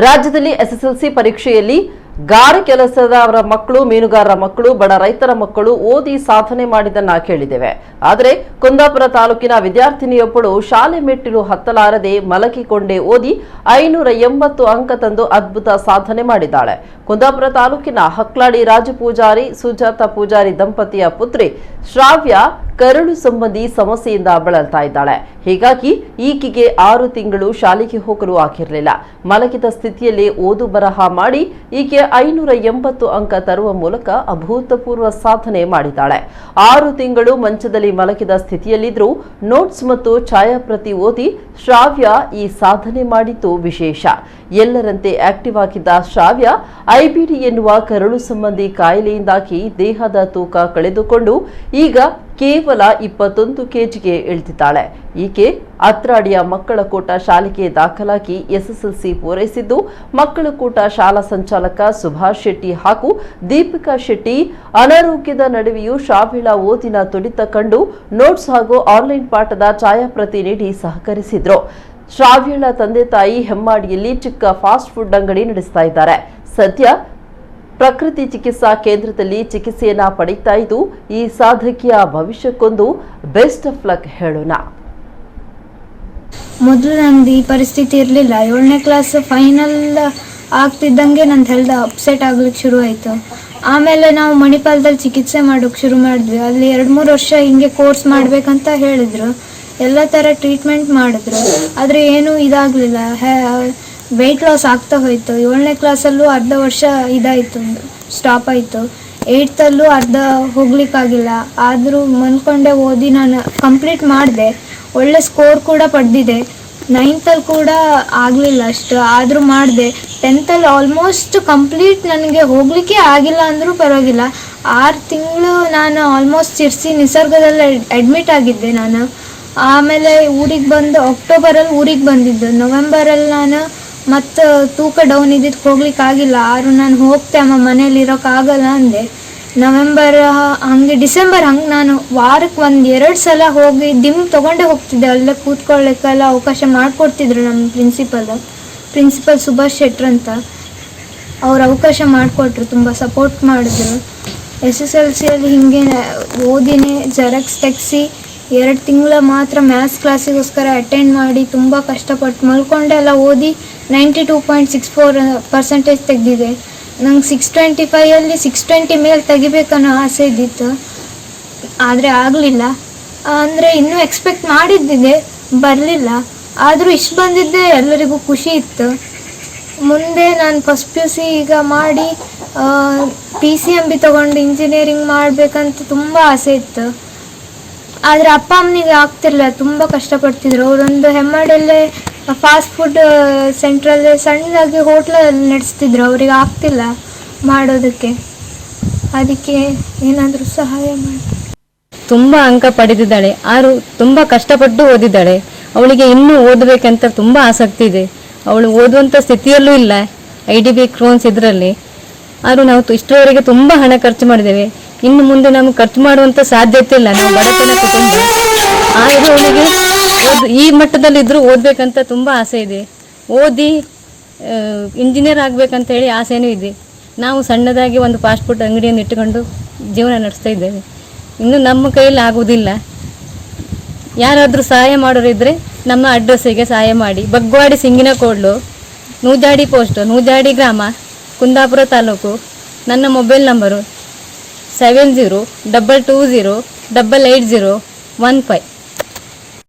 ರಾಜ್ಯದಲ್ಲಿ ಎಸ್ಎಸ್ಎಲ್ಸಿ ಪರೀಕ್ಷೆಯಲ್ಲಿ ಗಾರೆ ಕೆಲಸದವರ ಮಕ್ಕಳು, ಮೀನುಗಾರರ ಮಕ್ಕಳು, ಬಡ ರೈತರ ಮಕ್ಕಳು ಓದಿ ಸಾಧನೆ ಮಾಡಿದ್ದನ್ನ ಕೇಳಿದ್ದೇವೆ. ಆದರೆ ಕುಂದಾಪುರ ತಾಲೂಕಿನ ವಿದ್ಯಾರ್ಥಿನಿಯೊಬ್ಬಳು ಶಾಲೆ ಮೆಟ್ಟಿಲು ಹತ್ತಲಾರದೆ ಮಲಗಿಕೊಂಡೇ ಓದಿ 580 ಅಂಕ ತಂದು ಅದ್ಭುತ ಸಾಧನೆ ಮಾಡಿದ್ದಾಳೆ. ಕುಂದಾಪುರ ತಾಲೂಕಿನ ಹಕ್ಲಾಡಿ ರಾಜು ಪೂಜಾರಿ, ಸುಜಾತ ಪೂಜಾರಿ ದಂಪತಿಯ ಪುತ್ರಿ ಶ್ರಾವ್ಯ ಕರಳು ಸಂಬಂಧಿ ಸಮಸ್ಯೆಯಿಂದ ಬಳಲ್ತಾ ಇದ್ದಾಳೆ. ಹೀಗಾಗಿ ಈಕೆಗೆ 6 ತಿಂಗಳು ಶಾಲೆಗೆ ಹೋಗಲು ಆಗಿರಲಿಲ್ಲ. ಮಲಗಿದ ಸ್ಥಿತಿಯಲ್ಲಿ ಓದು ಬರಹ ಮಾಡಿ ಈಕೆ 580 ಅಂಕ ತರುವ ಮೂಲಕ ಅಭೂತಪೂರ್ವ ಸಾಧನೆ ಮಾಡಿದ್ದಾಳೆ. 6 ತಿಂಗಳು ಮಂಚದಲ್ಲಿ ಮಲಗಿದ ಸ್ಥಿತಿಯಲ್ಲಿದ್ದರೂ ನೋಟ್ಸ್ ಮತ್ತು ಛಾಯಾಪ್ರತಿ ಓದಿ ಶ್ರಾವ್ಯ ಈ ಸಾಧನೆ ಮಾಡಿದ್ದು ವಿಶೇಷ. ಎಲ್ಲರಂತೆ ಆಕ್ಟಿವ್ ಆಗಿದ್ದ ಶ್ರಾವ್ಯ ಐಬಿಡಿ ಎನ್ನುವ ಕರಳು ಸಂಬಂಧಿ ಕಾಯಿಲೆಯಿಂದಾಗಿ ದೇಹದ ತೂಕ ಕಳೆದುಕೊಂಡು ಈಗ ಕೇವಲ 21 ಕೆಜಿಗೆ ಇಳಿದಿದ್ದಾಳೆ. ಈಕೆ ಅತ್ರಾಡಿಯ ಮಕ್ಕಳ ಕೂಟ ಶಾಲೆಗೆ ದಾಖಲಾಗಿ ಎಸ್ಎಸ್ಎಲ್ಸಿ ಪೂರೈಸಿದ್ದು, ಮಕ್ಕಳ ಕೂಟ ಶಾಲಾ ಸಂಚಾಲಕ ಸುಭಾಷ್ ಶೆಟ್ಟಿ ಹಾಗೂ ದೀಪಿಕಾ ಶೆಟ್ಟಿ ಅನಾರೋಗ್ಯದ ನಡುವೆಯೂ ಶ್ರಾವ್ಯಳ ಓದಿನ ತುಡಿತ ಕಂಡು ನೋಟ್ಸ್ ಹಾಗೂ ಆನ್ಲೈನ್ ಪಾಠದ ಛಾಯಾಪ್ರತಿ ನೀಡಿ ಸಹಕರಿಸಿದ್ರು. ಶ್ರಾವ್ಯಳ ತಂದೆ ತಾಯಿ ಹೆಮ್ಮಾಡಿಯಲ್ಲಿ ಚಿಕ್ಕ ಫಾಸ್ಟ್ ಫುಡ್ ಅಂಗಡಿ ನಡೆಸ್ತಾ ಇದ್ದಾರೆ. ಸದ್ಯ ಪ್ರಕೃತಿ ಚಿಕಿತ್ಸಾ ಕೇಂದ್ರದಲ್ಲಿ ಚಿಕಿತ್ಸೆಯನ್ನ ಪಡೆಯುತ್ತಾ ಇದ್ದು, ಈ ಸಾಧಕಿಯ ಭವಿಷ್ಯಕ್ಕೊಂದು ಬೆಸ್ಟ್ ಆಫ್ ಲಕ್ ಹೇಳೋಣ. ಮೊದಲು ನಂದು ಈ ಪರಿಸ್ಥಿತಿ ಇರಲಿಲ್ಲ. 7ನೇ ಕ್ಲಾಸ್ ಫೈನಲ್ ಆಗ್ತಿದ್ದಂಗೆ ನಂದು ಹೆಲ್ತ್ ಅಪ್ಸೆಟ್ ಆಗ್ಲಿಕ್ಕೆ ಶುರು ಆಯಿತು. ಆಮೇಲೆ ನಾವು ಮಣಿಪಾಲದಲ್ಲಿ ಚಿಕಿತ್ಸೆ ಮಾಡೋಕೆ ಶುರು ಮಾಡಿದ್ವಿ. ಅಲ್ಲಿ 2-3 ವರ್ಷ ಹಿಂಗೆ ಕೋರ್ಸ್ ಮಾಡಬೇಕಂತ ಹೇಳಿದ್ರು. ಎಲ್ಲ ಥರ ಟ್ರೀಟ್ಮೆಂಟ್ ಮಾಡಿದ್ರು, ಆದರೆ ಏನೂ ಇದಾಗಲಿಲ್ಲ. ವೆಯ್ಟ್ ಲಾಸ್ ಆಗ್ತಾ ಹೋಯಿತು. 7ನೇ ಕ್ಲಾಸಲ್ಲೂ ಅರ್ಧ ವರ್ಷ ಇದಾಯಿತು, ಸ್ಟಾಪ್ ಆಯಿತು. 8ಥಲ್ಲೂ ಅರ್ಧ ಹೋಗ್ಲಿಕ್ಕಾಗಿಲ್ಲ. ಆದರೂ ಮನ್ಕೊಂಡೆ ಓದಿ ನಾನು ಕಂಪ್ಲೀಟ್ ಮಾಡಿದೆ. ಒಳ್ಳೆ ಸ್ಕೋರ್ ಕೂಡ ಪಡೆದಿದೆ. 9ಥಲ್ಲಿ ಕೂಡ ಆಗಲಿಲ್ಲ ಅಷ್ಟು, ಆದರೂ ಮಾಡಿದೆ. 10ಥಲ್ಲಿ ಆಲ್ಮೋಸ್ಟ್ ಕಂಪ್ಲೀಟ್ ನನಗೆ ಹೋಗಲಿಕ್ಕೆ ಆಗಿಲ್ಲ ಅಂದರೂ ಪರವಾಗಿಲ್ಲ. 6 ತಿಂಗಳು ನಾನು ಆಲ್ಮೋಸ್ಟ್ ಶಿರ್ಸಿ ನಿಸರ್ಗದಲ್ಲಿ ಅಡ್ಮಿಟ್ ಆಗಿದ್ದೆ ನಾನು. ಆಮೇಲೆ ಊರಿಗೆ ಬಂದು ಅಕ್ಟೋಬರಲ್ಲಿ ಊರಿಗೆ ಬಂದಿದ್ದು. ನವೆಂಬರಲ್ಲಿ ನಾನು ಮತ್ತು ತೂಕ ಡೌನ್ ಇದ್ದಿದ್ದು ಹೋಗ್ಲಿಕ್ಕಾಗಿಲ್ಲ. ನಾನು ಹೋಗ್ತೆ ಅಮ್ಮ ಮನೇಲಿ ಇರೋಕ್ಕಾಗಲ್ಲ ಅಂದೆ. ನವೆಂಬರ್ ಹಂಗೆ ಡಿಸೆಂಬರ್ ಹಂಗೆ ನಾನು ವಾರಕ್ಕೆ 1-2 ಸಲ ಹೋಗಿ ತೊಗೊಂಡೇ ಹೋಗ್ತಿದ್ದೆ. ಅಲ್ಲೇ ಕೂತ್ಕೊಳ್ಳಿಕ್ಕೆಲ್ಲ ಅವಕಾಶ ಮಾಡಿಕೊಡ್ತಿದ್ರು ನಮ್ಮ ಪ್ರಿನ್ಸಿಪಲ್ ಸುಭಾಷ್ ಶೆಟ್ರ್ ಅಂತ. ಅವ್ರು ಅವಕಾಶ ಮಾಡಿಕೊಟ್ರು, ತುಂಬ ಸಪೋರ್ಟ್ ಮಾಡಿದ್ರು. SSLCಯಲ್ಲಿ ಹಿಂಗೆ ಓದಿನೇ ಜೆರಾಕ್ಸ್ ತೆಗೆಸಿ 2 ತಿಂಗಳ ಮಾತ್ರ ಮ್ಯಾಥ್ಸ್ ಕ್ಲಾಸಿಗೋಸ್ಕರ ಅಟೆಂಡ್ ಮಾಡಿ ತುಂಬ ಕಷ್ಟಪಟ್ಟು ಮಲ್ಕೊಂಡೆ ಎಲ್ಲ ಓದಿ 92.64% ತೆಗೆದಿದೆ. ನಂಗೆ 625ಅಲ್ಲಿ 620 ಮೇಲೆ ತೆಗಿಬೇಕನ್ನೋ ಆಸೆ ಇದ್ದಿತ್ತು, ಆದರೆ ಆಗಲಿಲ್ಲ. ಅಂದರೆ ಇನ್ನೂ ಎಕ್ಸ್ಪೆಕ್ಟ್ ಮಾಡಿದ್ದಿದೆ, ಬರಲಿಲ್ಲ. ಆದರೂ ಇಷ್ಟು ಬಂದಿದ್ದೆ ಎಲ್ಲರಿಗೂ ಖುಷಿ ಇತ್ತು. ಮುಂದೆ ನಾನು ಫಸ್ಟ್ PUC ಈಗ ಮಾಡಿ PCMB ತೊಗೊಂಡು ಇಂಜಿನಿಯರಿಂಗ್ ಮಾಡಬೇಕಂತ ತುಂಬ ಆಸೆ ಇತ್ತು. ಆದರೆ ಅಪ್ಪ ಅಮ್ಮನಿಗೆ ಆಗ್ತಿರಲಿಲ್ಲ, ತುಂಬ ಕಷ್ಟಪಡ್ತಿದ್ರು. ಅವರೊಂದು ಹೆಮ್ಮಾಡಲ್ಲೇ ಫಾಸ್ಟ್ ಫುಡ್ ಸೆಂಟ್ರಲ್ಲಿ ಸಣ್ಣದಾಗಿ ಹೋಟ್ಲಲ್ಲಿ ನಡೆಸ್ತಿದ್ರು. ಅವ್ರಿಗೆ ಆಗ್ತಿಲ್ಲ ಮಾಡೋದಕ್ಕೆ, ಅದಕ್ಕೆ ಏನಾದರೂ ಸಹಾಯ ಮಾಡಿ. ತುಂಬ ಅಂಕ ಪಡೆದಿದ್ದಾಳೆ, ಆರು ತುಂಬ ಕಷ್ಟಪಟ್ಟು ಓದಿದ್ದಾಳೆ. ಅವಳಿಗೆ ಇನ್ನೂ ಓದಬೇಕಂತ ತುಂಬ ಆಸಕ್ತಿ ಇದೆ. ಅವಳು ಓದುವಂಥ ಸ್ಥಿತಿಯಲ್ಲೂ ಇಲ್ಲ, IDB ಕ್ರೋನ್ಸ್ ಇದರಲ್ಲಿ. ಆದರೂ ನಾವು ಇಷ್ಟರವರೆಗೆ ತುಂಬ ಹಣ ಖರ್ಚು ಮಾಡಿದ್ದೇವೆ. ಇನ್ನು ಮುಂದೆ ನಮ್ಗೆ ಖರ್ಚು ಮಾಡುವಂಥ ಸಾಧ್ಯತೆ ಇಲ್ಲ, ನಾವು ಬಡತನ ಕುಟುಂಬ. ಆದರೂ ಅವಳಿಗೆ ಈ ಮಟ್ಟದಲ್ಲಿದ್ದರೂ ಓದಬೇಕಂತ ತುಂಬ ಆಸೆ ಇದೆ. ಓದಿ ಇಂಜಿನಿಯರ್ ಆಗಬೇಕಂತ ಹೇಳಿ ಆಸೆನೂ ಇದೆ. ನಾವು ಸಣ್ಣದಾಗಿ ಒಂದು ಫಾಸ್ಟ್ ಫುಡ್ ಅಂಗಡಿಯನ್ನು ಇಟ್ಟುಕೊಂಡು ಜೀವನ ನಡೆಸ್ತಾ ಇದ್ದೇವೆ. ಇನ್ನು ನಮ್ಮ ಕೈಯಲ್ಲಿ ಆಗುವುದಿಲ್ಲ. ಯಾರಾದರೂ ಸಹಾಯ ಮಾಡೋರಿದ್ದರೆ ನಮ್ಮ ಅಡ್ರೆಸ್ಸಿಗೆ ಸಹಾಯ ಮಾಡಿ. ಬಗ್ವಾಡಿ ಸಿಂಗಿನಕೋಡ್ಲು, ನೂಜಾಡಿ ಪೋಸ್ಟ್, ನೂಜಾಡಿ ಗ್ರಾಮ, ಕುಂದಾಪುರ ತಾಲೂಕು. ನನ್ನ ಮೊಬೈಲ್ ನಂಬರು 7022088015.